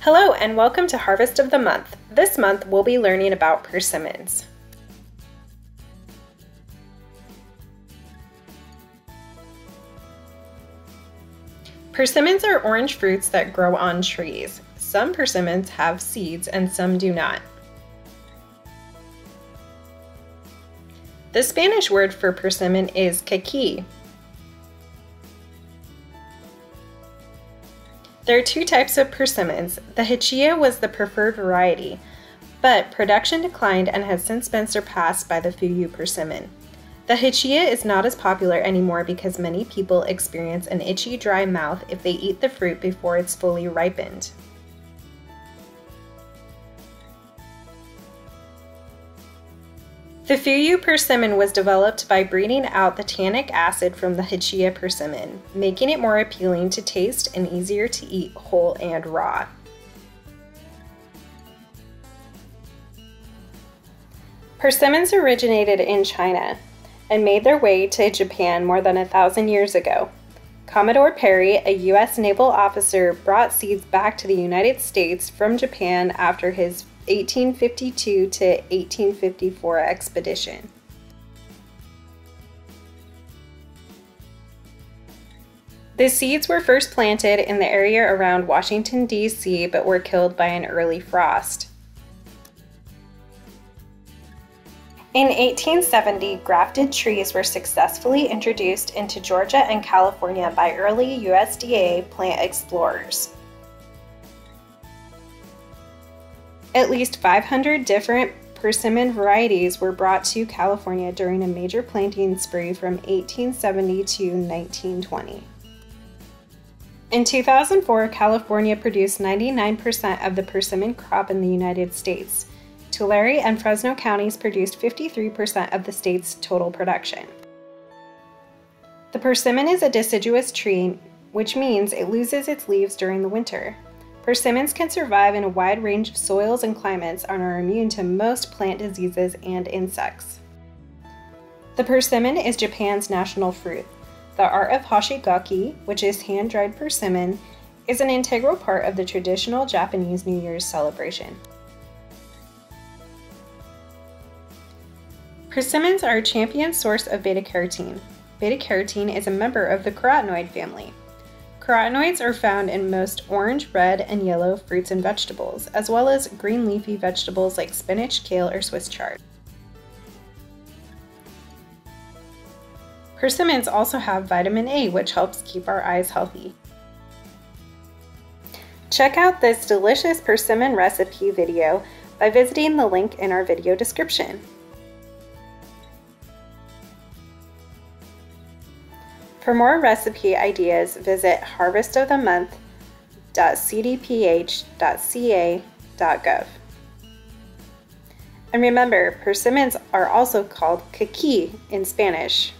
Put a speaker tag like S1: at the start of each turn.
S1: Hello and welcome to Harvest of the Month. This month we'll be learning about persimmons. Persimmons are orange fruits that grow on trees. Some persimmons have seeds and some do not. The Spanish word for persimmon is caqui. There are two types of persimmons. The Hechilla was the preferred variety, but production declined and has since been surpassed by the Fuyu persimmon. The Hechilla is not as popular anymore because many people experience an itchy, dry mouth if they eat the fruit before it's fully ripened. The Fuyu persimmon was developed by breeding out the tannic acid from the Hechilla persimmon, making it more appealing to taste and easier to eat whole and raw. Persimmons originated in China and made their way to Japan more than 1,000 years ago. Commodore Perry, a U.S. naval officer, brought seeds back to the United States from Japan after his 1852 to 1854 expedition. The seeds were first planted in the area around Washington, D.C., but were killed by an early frost. In 1870, grafted trees were successfully introduced into Georgia and California by early USDA plant explorers. At least 500 different persimmon varieties were brought to California during a major planting spree from 1870 to 1920. In 2004, California produced 99% of the persimmon crop in the United States. Tulare and Fresno counties produced 53% of the state's total production. The persimmon is a deciduous tree, which means it loses its leaves during the winter. Persimmons can survive in a wide range of soils and climates and are immune to most plant diseases and insects. The persimmon is Japan's national fruit. The art of hashigaki, which is hand-dried persimmon, is an integral part of the traditional Japanese New Year's celebration. Persimmons are a champion source of beta-carotene. Beta-carotene is a member of the carotenoid family. Carotenoids are found in most orange, red, and yellow fruits and vegetables, as well as green leafy vegetables like spinach, kale, or Swiss chard. Persimmons also have vitamin A, which helps keep our eyes healthy. Check out this delicious persimmon recipe video by visiting the link in our video description. For more recipe ideas, visit harvestofthemonth.cdph.ca.gov. And remember, persimmons are also called caqui in Spanish.